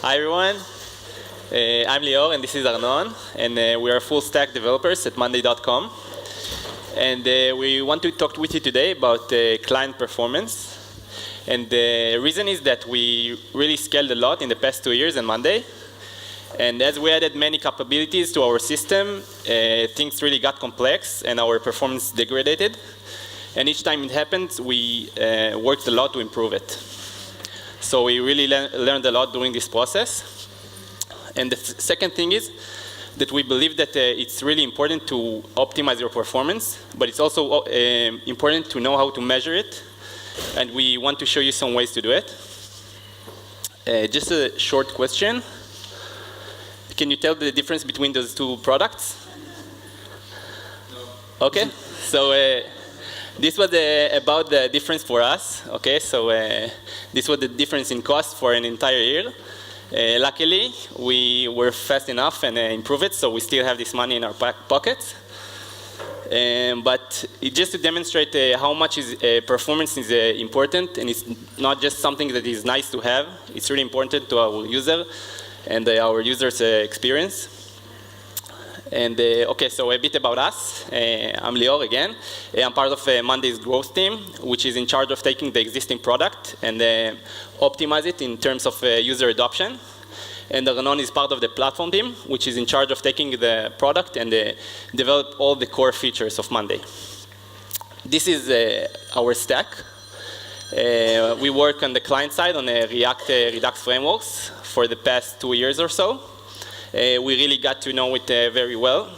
Hi everyone, I'm Lior and this is Arnon, and we are full stack developers at Monday.com. And we want to talk with you today about client performance. And the reason is that we really scaled a lot in the past 2 years in Monday. And as we added many capabilities to our system, things really got complex and our performance degraded. And each time it happened, we worked a lot to improve it. So we really learned a lot during this process. And the second thing is that we believe that it's really important to optimize your performance, but it's also important to know how to measure it. And we want to show you some ways to do it. Just a short question. Can you tell the difference between those two products? No. Okay, so this was about the difference for us. Okay, so this was the difference in cost for an entire year. Luckily, we were fast enough and improved it, so we still have this money in our pockets. But just to demonstrate how much performance is important, and it's not just something that is nice to have, it's really important to our user and our users' experience. And okay, so a bit about us. I'm Lior again. I'm part of Monday's growth team, which is in charge of taking the existing product and optimize it in terms of user adoption. And Arnon is part of the platform team, which is in charge of taking the product and develop all the core features of Monday. This is our stack. We work on the client side on React Redux frameworks for the past 2 years or so. We really got to know it very well.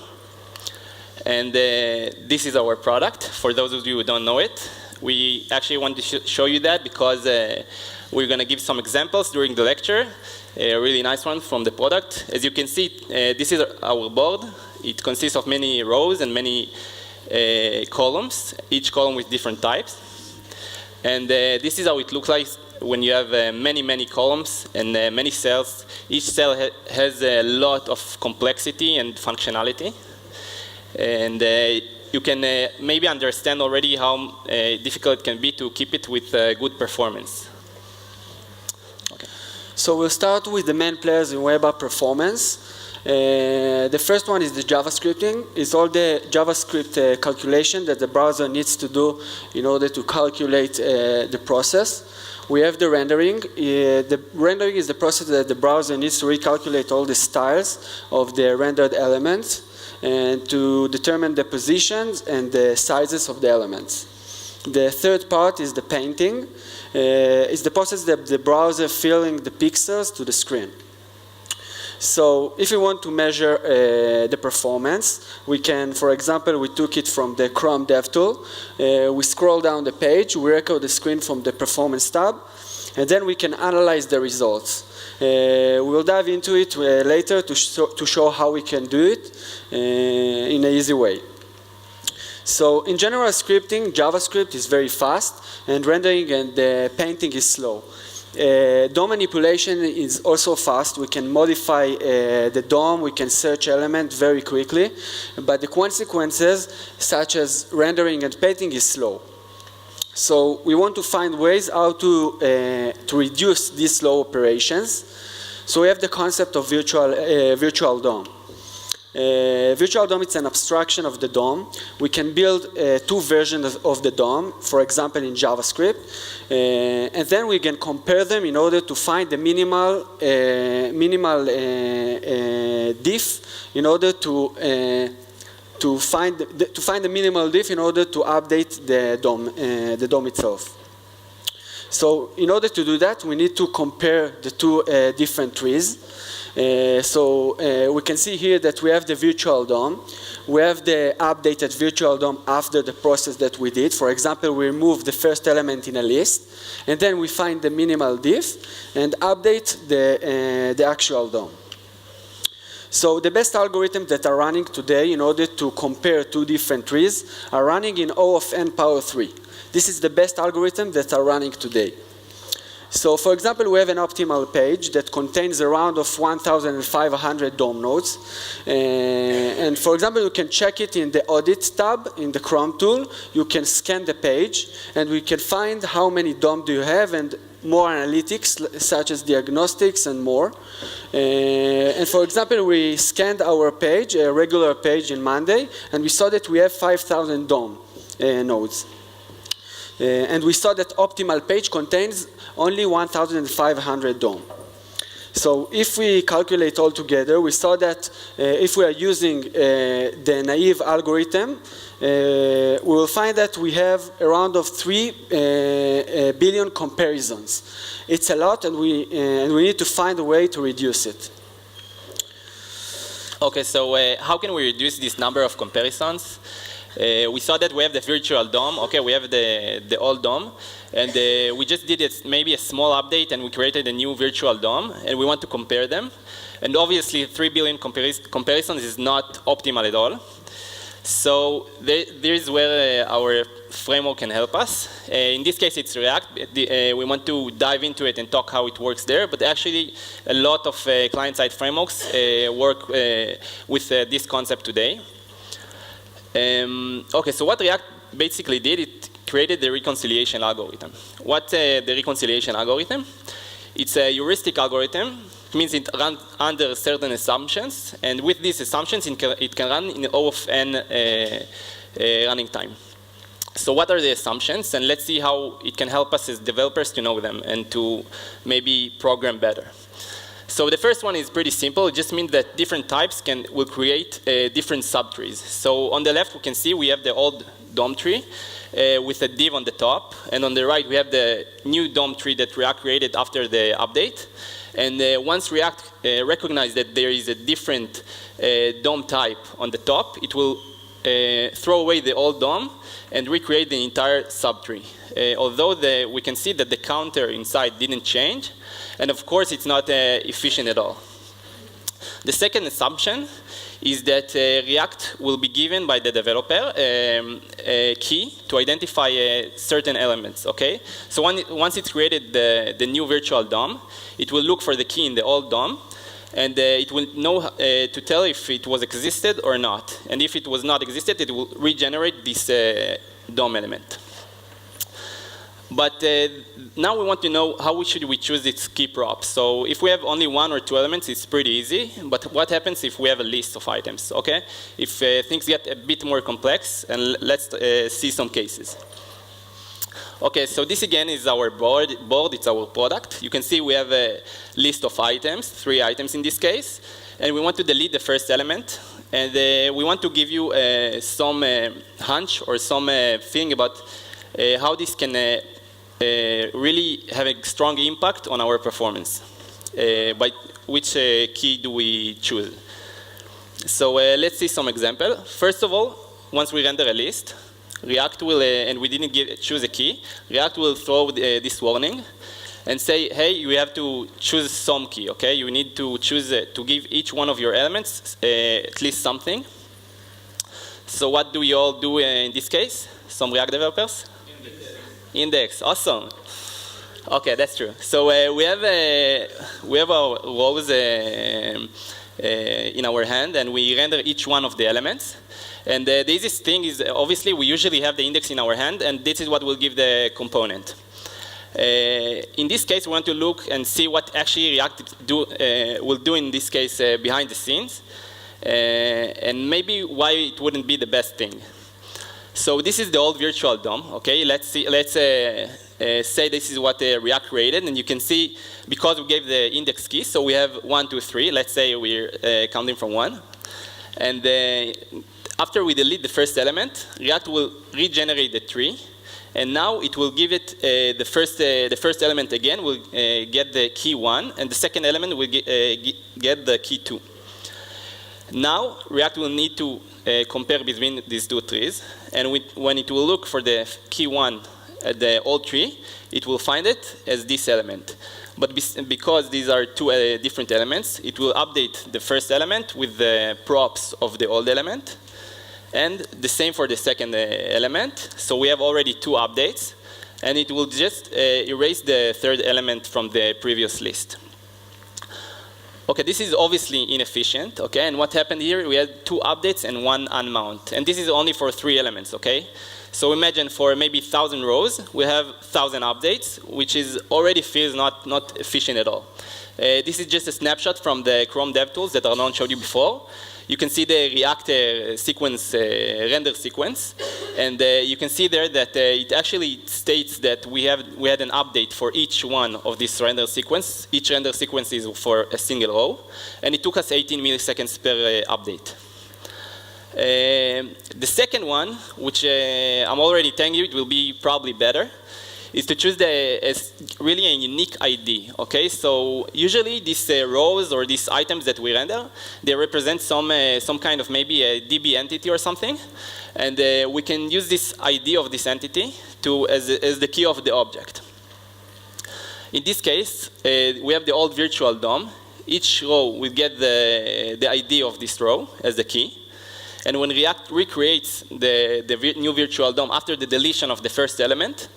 And this is our product. For those of you who don't know it, we actually want to show you that because we're going to give some examples during the lecture. A really nice one from the product. As you can see, this is our board. It consists of many rows and many columns, each column with different types. And this is how it looks like when you have many columns and many cells. Each cell has a lot of complexity and functionality. And you can maybe understand already how difficult it can be to keep it with good performance. Okay. So we'll start with the main players in web app performance. The first one is the JavaScripting. It's all the JavaScript calculation that the browser needs to do in order to calculate the process. We have the rendering. The rendering is the process that the browser needs to recalculate all the styles of the rendered elements and to determine the positions and the sizes of the elements. The third part is the painting. It's the process that the browser filling the pixels to the screen. So if we want to measure the performance, we can, for example, we took it from the Chrome DevTool. We scroll down the page, we record the screen from the performance tab, and then we can analyze the results. We'll dive into it later to show how we can do it in an easy way. So in general scripting, JavaScript is very fast, and rendering and painting is slow. DOM manipulation is also fast. We can modify the DOM, we can search elements very quickly, but the consequences, such as rendering and painting, is slow. So we want to find ways how to reduce these slow operations. So we have the concept of virtual DOM. Virtual DOM is an abstraction of the DOM. We can build two versions of the DOM, for example in JavaScript, and then we can compare them in order to find the minimal diff in order to find the minimal diff in order to update the DOM itself. So in order to do that, we need to compare the two different trees. So we can see here that we have the virtual DOM. We have the updated virtual DOM after the process that we did. For example, we remove the first element in a list, and then we find the minimal diff and update the actual DOM. So the best algorithms that are running today in order to compare two different trees are running in O of n power 3. This is the best algorithm that are running today. So for example, we have an optimal page that contains around of 1,500 DOM nodes. And for example, you can check it in the audit tab in the Chrome tool. You can scan the page and we can find how many DOM do you have and more analytics, such as diagnostics and more. And for example, we scanned our page, a regular page in Monday, and we saw that we have 5,000 DOM nodes. And we saw that optimal page contains only 1,500 DOM. So if we calculate all together, we saw that if we are using the naive algorithm, we will find that we have around of 3 billion comparisons. It's a lot, and we need to find a way to reduce it. Okay, so how can we reduce this number of comparisons? We saw that we have the virtual DOM. Okay, we have the old DOM, and we just did maybe a small update, and we created a new virtual DOM, and we want to compare them. And obviously, 3 billion comparisons is not optimal at all. So there is where our framework can help us. In this case, it's React. We want to dive into it and talk how it works there. But actually, a lot of client-side frameworks work with this concept today. Okay, so what React basically did, it created the reconciliation algorithm. What's the reconciliation algorithm? It's a heuristic algorithm. It means it runs under certain assumptions, and with these assumptions, it can run in O of n running time. So what are the assumptions? And let's see how it can help us as developers to know them and to maybe program better. So the first one is pretty simple. It just means that different types will create different subtrees. So on the left, we can see we have the old DOM tree with a div on the top. And on the right, we have the new DOM tree that React created after the update. And once React recognizes that there is a different DOM type on the top, it will throw away the old DOM and recreate the entire subtree. Although we can see that the counter inside didn't change, and of course it's not efficient at all. The second assumption is that React will be given by the developer a key to identify certain elements, okay? So once it's created the new virtual DOM, it will look for the key in the old DOM, and it will know to tell if it was existed or not. And if it was not existed, it will regenerate this DOM element. But now we want to know how should we choose its key props. So if we have only 1 or 2 elements, it's pretty easy. But what happens if we have a list of items, okay? If things get a bit more complex, and let's see some cases. Okay, so this again is our board. It's our product. You can see we have a list of items, 3 items in this case. And we want to delete the first element. And we want to give you some hunch or some feeling about how this can really have a strong impact on our performance. By which key do we choose? So let's see some example. First of all, once we render a list, React will, and we didn't choose a key, React will throw this warning and say, hey, you have to choose some key, okay? You need to choose to give each one of your elements at least something. So what do we all do in this case? Some React developers? Index, awesome. Okay, that's true. So we have our rows in our hand, and we render each one of the elements. And the easiest thing is, obviously, we usually have the index in our hand, and this is what will give the component. In this case, we want to look and see what actually React will do in this case behind the scenes, and maybe why it wouldn't be the best thing. So this is the old virtual DOM. Okay, let's say this is what React created, and you can see because we gave the index key, so we have 1, 2, 3. Let's say we're counting from 1, and after we delete the first element, React will regenerate the tree, and now it will give it the first element again will get the key 1, and the second element will get the key 2. Now React will need to compare between these 2 trees, and when it will look for the key 1 at the old tree, it will find it as this element. But because these are 2 different elements, it will update the first element with the props of the old element, and the same for the second element. So we have already 2 updates, and it will just erase the third element from the previous list. Okay, this is obviously inefficient, okay? And what happened here, we had 2 updates and 1 unmount. And this is only for 3 elements, okay? So imagine for maybe 1,000 rows, we have 1,000 updates, which is already feels not efficient at all. This is just a snapshot from the Chrome DevTools that Arnon showed you before. You can see the React sequence, render sequence, and you can see there that it actually states that we had an update for each one of this render sequence. Each render sequence is for a single row, and it took us 18 milliseconds per update. The second one, which I'm already telling you, it will be probably better, is to choose really a unique ID. Okay, so usually these rows or these items that we render, they represent some kind of maybe a DB entity or something, and we can use this ID of this entity as the key of the object. In this case, we have the old virtual DOM. Each row will get the ID of this row as the key. And when React recreates the new virtual DOM after the deletion of the first element,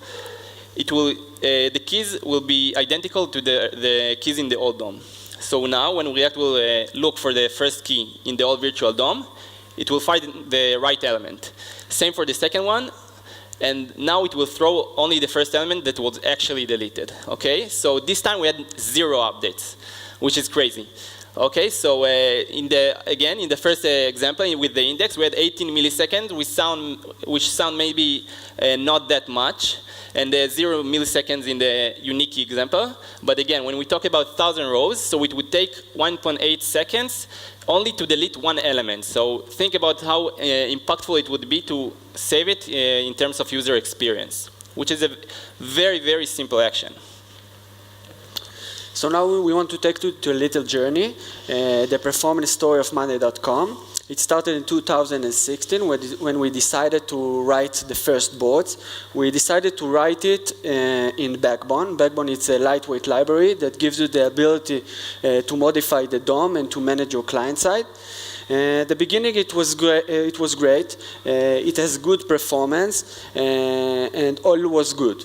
the keys will be identical to the keys in the old DOM. So now when React will look for the first key in the old virtual DOM, it will find the right element. Same for the second one, and now it will throw only the first element that was actually deleted. Okay, so this time we had 0 updates, which is crazy. Okay, so in the first example with the index, we had 18 milliseconds, which sound maybe not that much, and 0 milliseconds in the unique example. But again, when we talk about 1,000 rows, so it would take 1.8 seconds only to delete one element. So think about how impactful it would be to save it in terms of user experience, which is a very, very simple action. So now we want to take you to a little journey, the performance story of Monday.com. It started in 2016 when we decided to write the first boards. We decided to write it in Backbone. Backbone is a lightweight library that gives you the ability to modify the DOM and to manage your client side. At the beginning it was great. It has good performance and all was good.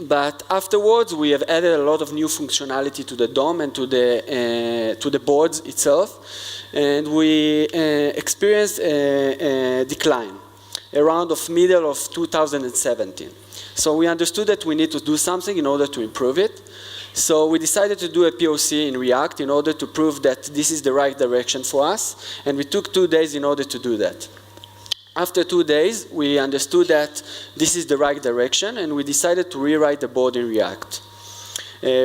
But afterwards, we have added a lot of new functionality to the DOM and to the boards itself, and we experienced a decline around of middle of 2017. So we understood that we need to do something in order to improve it. So we decided to do a POC in React in order to prove that this is the right direction for us, and we took 2 days in order to do that. After 2 days, we understood that this is the right direction, and we decided to rewrite the board in React.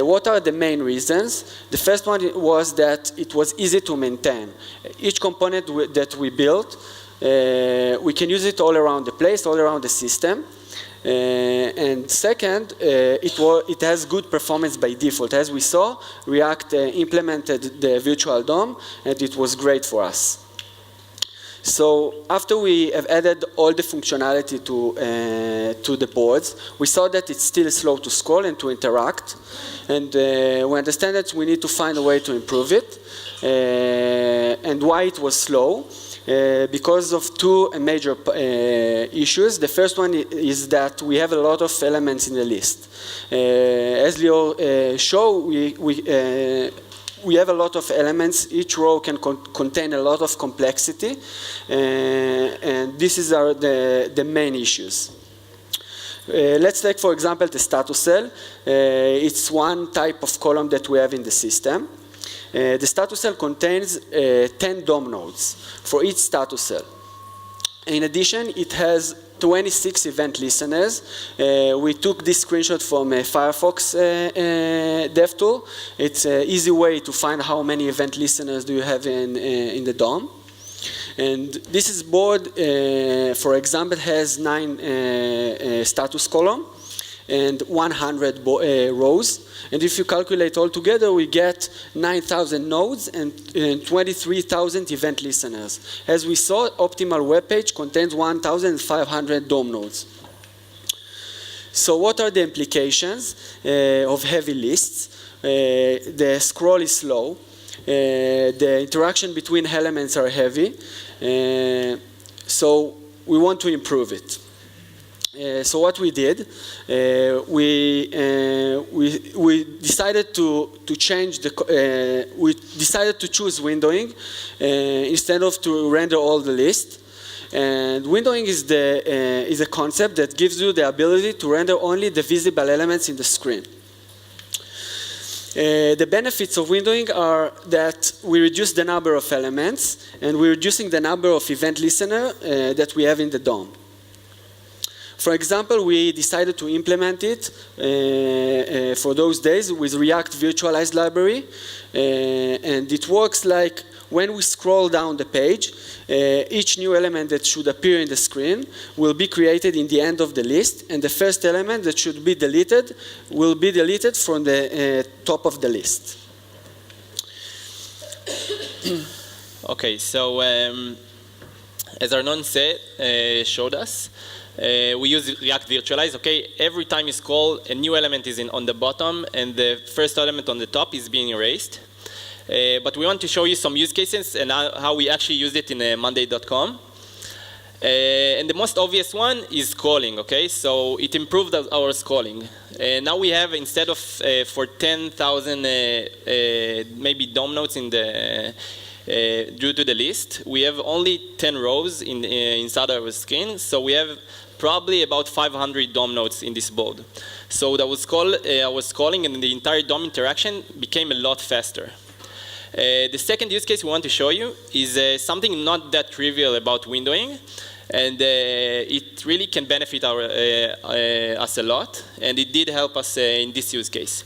What are the main reasons? The first one was that it was easy to maintain. Each component that we built, we can use it all around the place, all around the system. And second, it has good performance by default. As we saw, React implemented the virtual DOM, and it was great for us. So after we have added all the functionality to the boards, we saw that it's still slow to scroll and to interact. And we understand that we need to find a way to improve it. And why it was slow? Because of 2 major issues. The first one is that we have a lot of elements in the list. As Lior showed, we have a lot of elements. Each row can contain a lot of complexity, and this is the main issues. Let's take, for example, the status cell. It's one type of column that we have in the system. The status cell contains 10 DOM nodes for each status cell. In addition, it has 26 event listeners. We took this screenshot from a Firefox dev tool. It's an easy way to find how many event listeners do you have in the DOM. And this board, for example, has 9 status columns and 100 rows. And if you calculate all together, we get 9,000 nodes and 23,000 event listeners. As we saw, optimal web page contains 1,500 DOM nodes. So what are the implications of heavy lists? The scroll is slow. The interaction between elements are heavy. So we want to improve it. So what we did, we decided to change we decided to choose windowing instead of to render all the list, And windowing is a concept that gives you the ability to render only the visible elements in the screen. The benefits of windowing are that we reduce the number of elements, and we're reducing the number of event listeners that we have in the DOM. For example, we decided to implement it for those days with React Virtualized library, and it works like when we scroll down the page, each new element that should appear in the screen will be created in the end of the list, and the first element that should be deleted will be deleted from the top of the list. Okay, so as Arnon showed us, we use React Virtualized. Okay, every time you scroll, a new element is on the bottom, and the first element on the top is being erased. But we want to show you some use cases and how we actually used it in Monday.com. And the most obvious one is scrolling, okay? So it improved our scrolling. Now we have, instead of for 10,000 maybe DOM nodes in the, due to the list, we have only 10 rows inside our screen. So we have probably about 500 DOM nodes in this board. So that was I was scrolling, and the entire DOM interaction became a lot faster. The second use case we want to show you is something not that trivial about windowing, and it really can benefit us a lot, and it did help us in this use case.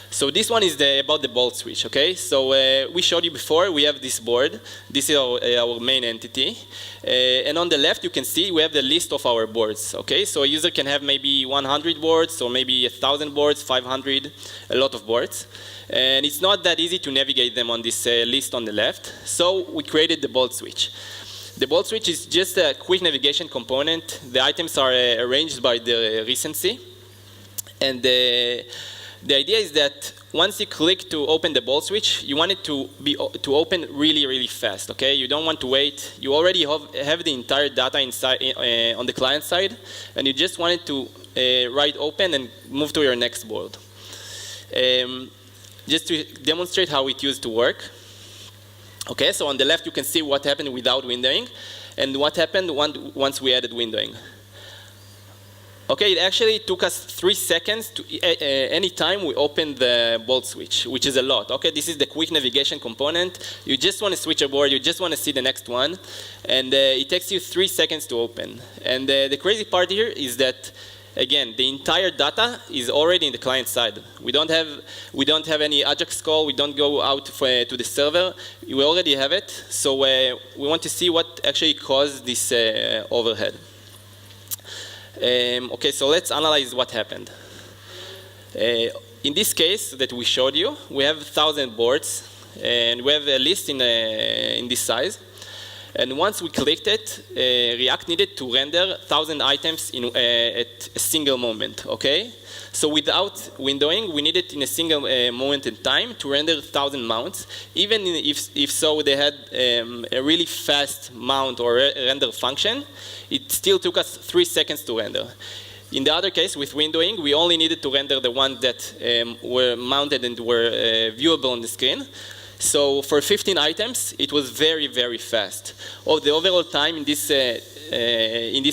So this one is about the bolt switch, okay? So we showed you before, we have this board. This is our main entity. And on the left, you can see we have the list of our boards, okay? So a user can have maybe 100 boards, or maybe 1,000 boards, 500, a lot of boards. And it's not that easy to navigate them on this list on the left. So we created the bolt switch. The bolt switch is just a quick navigation component. The items are arranged by the recency. And the idea is that once you click to open the bolt switch, you want it to open really, really fast, okay? You don't want to wait. You already have the entire data inside on the client side, and you just want it to write open and move to your next board. Just to demonstrate how it used to work. Okay, so on the left you can see what happened without windowing, and what happened once we added windowing. Okay, it actually took us 3 seconds to any time we opened the bolt switch, which is a lot. Okay, this is the quick navigation component. You just want to switch a board, you just want to see the next one, and it takes you 3 seconds to open. And the crazy part here is that, again, the entire data is already in the client side. We don't have any Ajax call. We don't go out to the server. We already have it. So we want to see what actually caused this overhead. Okay, so let's analyze what happened. In this case that we showed you, we have 1,000 boards, and we have a list in this size. And once we clicked it, React needed to render 1,000 items at a single moment, okay? So without windowing, we needed in a single moment in time to render 1,000 mounts. Even if so they had a really fast mount or render function, it still took us 3 seconds to render. In the other case, with windowing, we only needed to render the ones that were mounted and were viewable on the screen. So for 15 items, it was very, very fast. The overall time in this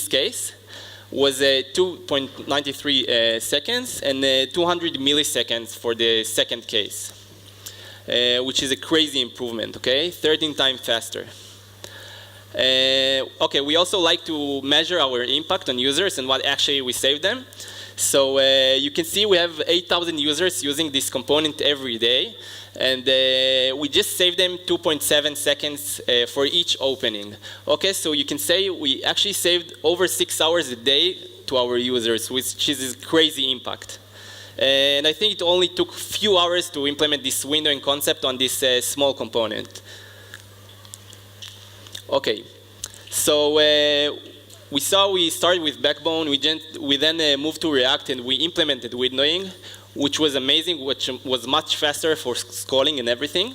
case was 2.93 seconds and 200 milliseconds for the second case, which is a crazy improvement, okay? 13 times faster. Okay, we also like to measure our impact on users and what actually we save them. So you can see we have 8,000 users using this component every day. And we just saved them 2.7 seconds for each opening. Okay, so you can say we actually saved over 6 hours a day to our users, which is a crazy impact. And I think it only took a few hours to implement this windowing concept on this small component. Okay, so we started with Backbone, we then moved to React, and we implemented windowing, which was amazing, which was much faster for scrolling and everything.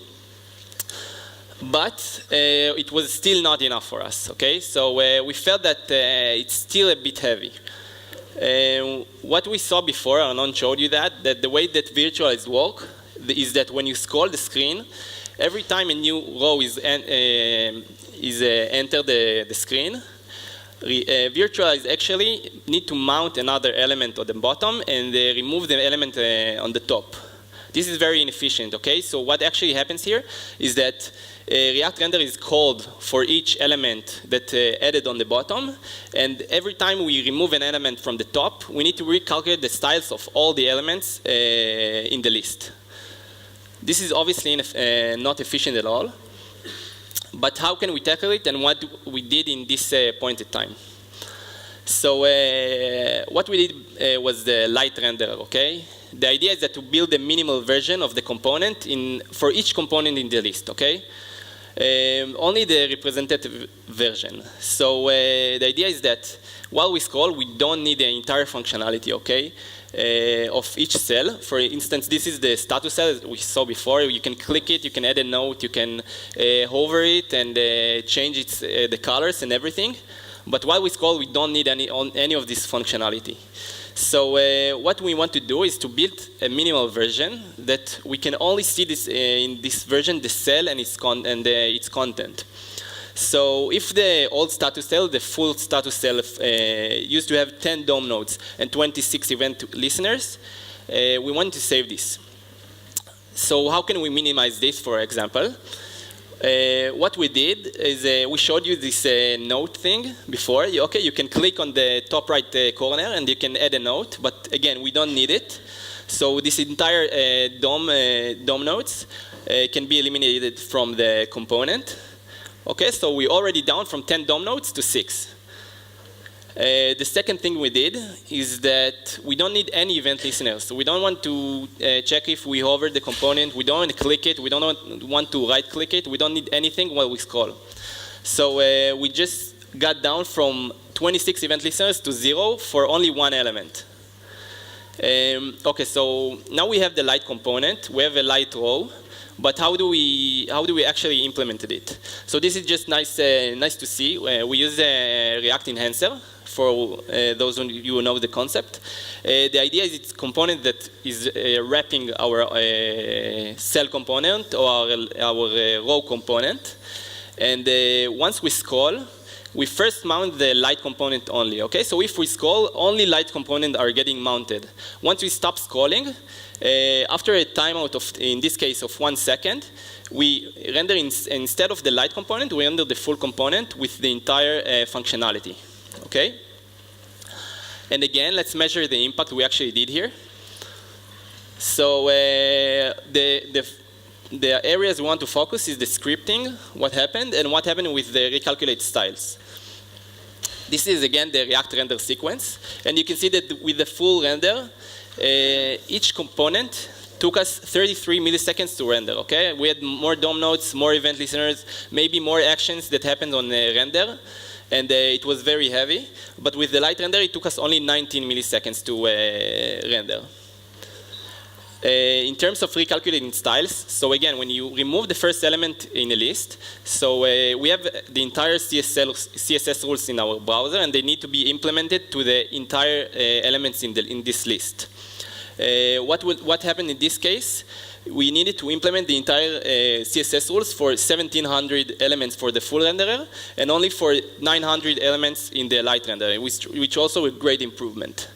But it was still not enough for us, okay? So we felt that it's still a bit heavy. What we saw before, Arnon showed you that the way that Virtualized work is that when you scroll the screen, every time a new row is entered the screen, Virtualized actually need to mount another element on the bottom and remove the element on the top. This is very inefficient, okay? So what actually happens here is that React render is called for each element that added on the bottom, and every time we remove an element from the top, we need to recalculate the styles of all the elements in the list. This is obviously not efficient at all, but how can we tackle it, and what we did in this point in time? So what we did was the light renderer, okay? The idea is that to build a minimal version of the component for each component in the list, okay? Only the representative version. So the idea is that while we scroll, we don't need the entire functionality, okay, of each cell. For instance, this is the status cell we saw before. You can click it, you can add a note, you can hover it and change the colors and everything. But while we scroll, we don't need any of this functionality. So what we want to do is to build a minimal version that we can only see this in this version, the cell and its content. So if the old status cell, the full status cell, used to have 10 DOM nodes and 26 event listeners, we want to save this. So how can we minimize this, for example? What we did is we showed you this note thing before. Okay, you can click on the top right corner and you can add a note, but again, we don't need it. So this entire DOM nodes can be eliminated from the component. Okay, so we're already down from 10 DOM nodes to 6. The second thing we did is that we don't need any event listeners. So we don't want to check if we hover the component. We don't want to click it. We don't want to right-click it. We don't need anything while we scroll. So we just got down from 26 event listeners to 0 for only one element. Okay, so now we have the light component. We have a light row. But how do we actually implement it? So this is just nice to see. We use a React enhancer for those of you who know the concept. The idea is it's a component that is wrapping our cell component or our row component. And once we scroll, we first mount the light component only. Okay, so if we scroll, only light components are getting mounted. Once we stop scrolling, after a timeout of, in this case, of 1 second, we render instead of the light component, we render the full component with the entire functionality. Okay? And again, let's measure the impact we actually did here. So the areas we want to focus is the scripting, what happened, and what happened with the recalculate styles. This is again the React render sequence, and you can see that with the full render, each component took us 33 milliseconds to render, okay? We had more DOM nodes, more event listeners, maybe more actions that happened on render, and it was very heavy. But with the light render, it took us only 19 milliseconds to render. In terms of recalculating styles, so again, when you remove the first element in a list, so we have the entire CSS rules in our browser, and they need to be implemented to the entire elements in this list. What happened in this case? We needed to implement the entire CSS rules for 1,700 elements for the full renderer, and only for 900 elements in the light renderer, which also a great improvement.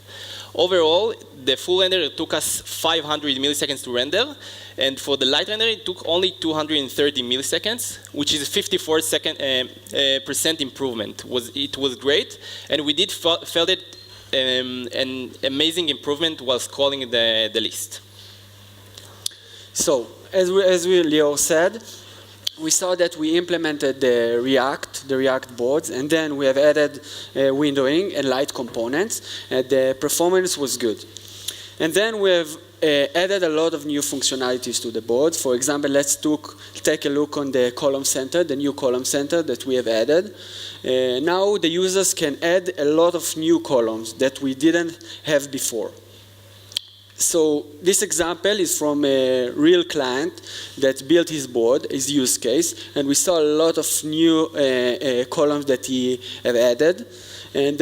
Overall, the full renderer took us 500 milliseconds to render, and for the light renderer, it took only 230 milliseconds, which is a 54% improvement. It was great, and we did felt it an amazing improvement while scrolling the list. So, as Lior said, we saw that we implemented the React boards, and then we have added windowing and light components, and the performance was good. And then we have added a lot of new functionalities to the boards. For example, let's take a look on the column center, the new column center that we have added. Now the users can add a lot of new columns that we didn't have before. So this example is from a real client that built his board, his use case, and we saw a lot of new columns that he have added. And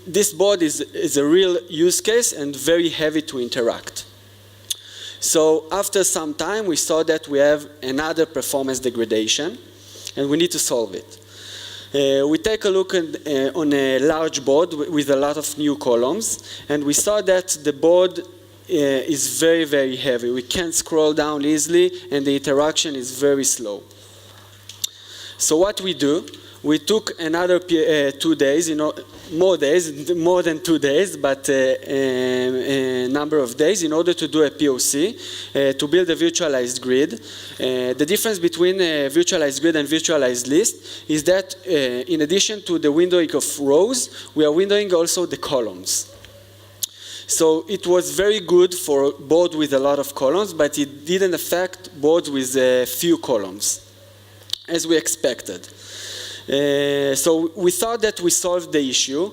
this board is a real use case and very heavy to interact. So after some time, we saw that we have another performance degradation, and we need to solve it. We take a look on a large board with a lot of new columns, and we saw that the board is very, very heavy. We can't scroll down easily, and the interaction is very slow. So what we do, we took another 2 days, more than 2 days, but a number of days in order to do a POC, to build a virtualized grid. The difference between a virtualized grid and virtualized list is that in addition to the windowing of rows, we are windowing also the columns. So it was very good for boards with a lot of columns, but it didn't affect boards with a few columns, as we expected. So we thought that we solved the issue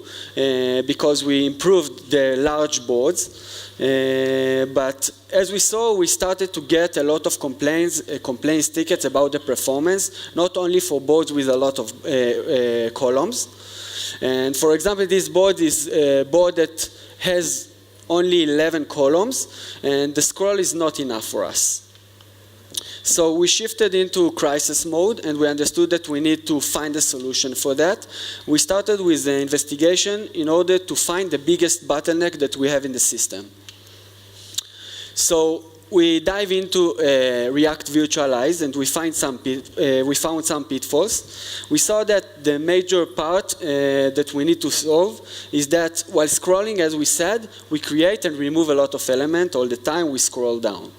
because we improved the large boards, but as we saw, we started to get a lot of complaints tickets about the performance, not only for boards with a lot of columns. And for example, this board is a board that has only 11 columns, and the scroll is not enough for us. So we shifted into crisis mode, and we understood that we need to find a solution for that. We started with the investigation in order to find the biggest bottleneck that we have in the system. So we dive into React Virtualized, and we found some pitfalls. We saw that the major part that we need to solve is that while scrolling, as we said, we create and remove a lot of elements all the time. We scroll down.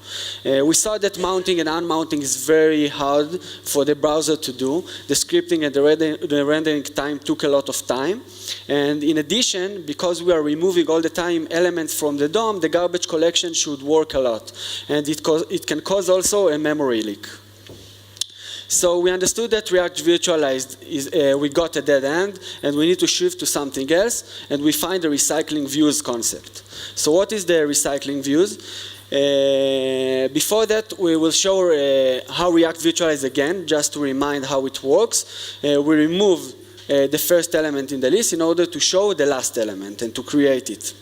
We saw that mounting and unmounting is very hard for the browser to do. The scripting and the rendering time took a lot of time. And in addition, because we are removing all the time elements from the DOM, the garbage collection should work a lot. And it can cause also a memory leak. So we understood that React Virtualized we got a dead end, and we need to shift to something else, and we find the recycling views concept. So what is the recycling views? Before that, we will show how React Virtualized again, just to remind how it works. We remove the first element in the list in order to show the last element and to create it.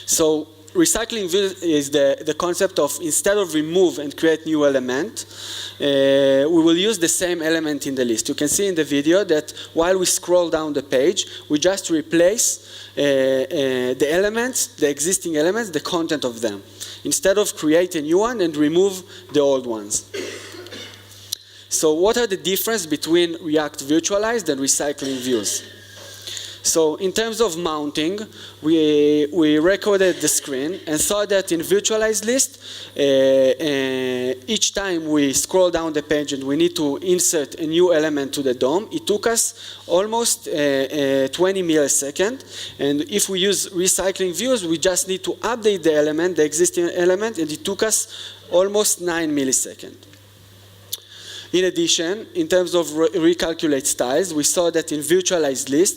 So recycling is the concept of, instead of remove and create new element, we will use the same element in the list. You can see in the video that while we scroll down the page, we just replace the elements, the existing elements, the content of them, instead of create a new one and remove the old ones. So what are the differences between React Virtualized and recycling views? So in terms of mounting, we recorded the screen and saw that in virtualized list, each time we scroll down the page and we need to insert a new element to the DOM, it took us almost 20 milliseconds. And if we use recycling views, we just need to update the element, the existing element, and it took us almost 9 milliseconds. In addition, in terms of recalculate styles, we saw that in virtualized list,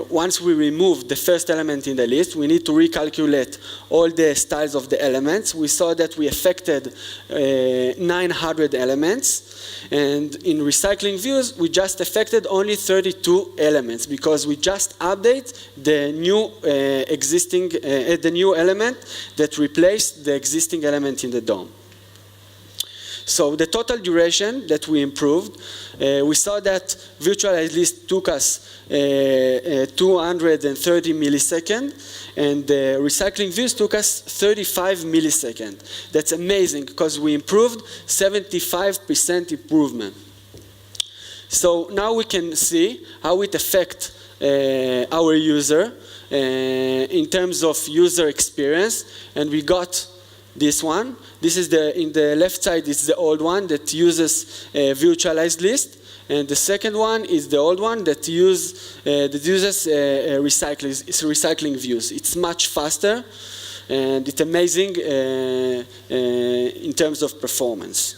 once we remove the first element in the list, we need to recalculate all the styles of the elements. We saw that we affected 900 elements, and in recycling views, we just affected only 32 elements because we just update the new element that replaced the existing element in the DOM. So the total duration that we improved, we saw that virtualized list took us 230 milliseconds, and the recycling views took us 35 milliseconds. That's amazing because we improved 75% improvement. So now we can see how it affects our user in terms of user experience, and we got this one. This is in the left side is the old one that uses virtualized list, and the second one is the old one that uses recycling views. It's much faster, and it's amazing in terms of performance.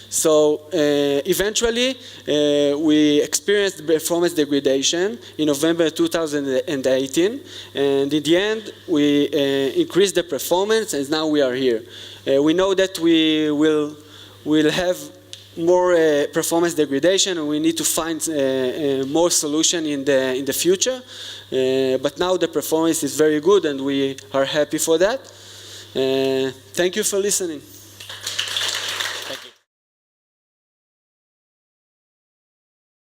So eventually, we experienced performance degradation in November 2018, and in the end, we increased the performance, and now we are here. We know that we will have more performance degradation, and we need to find more solution in the future. But now the performance is very good, and we are happy for that. Thank you for listening.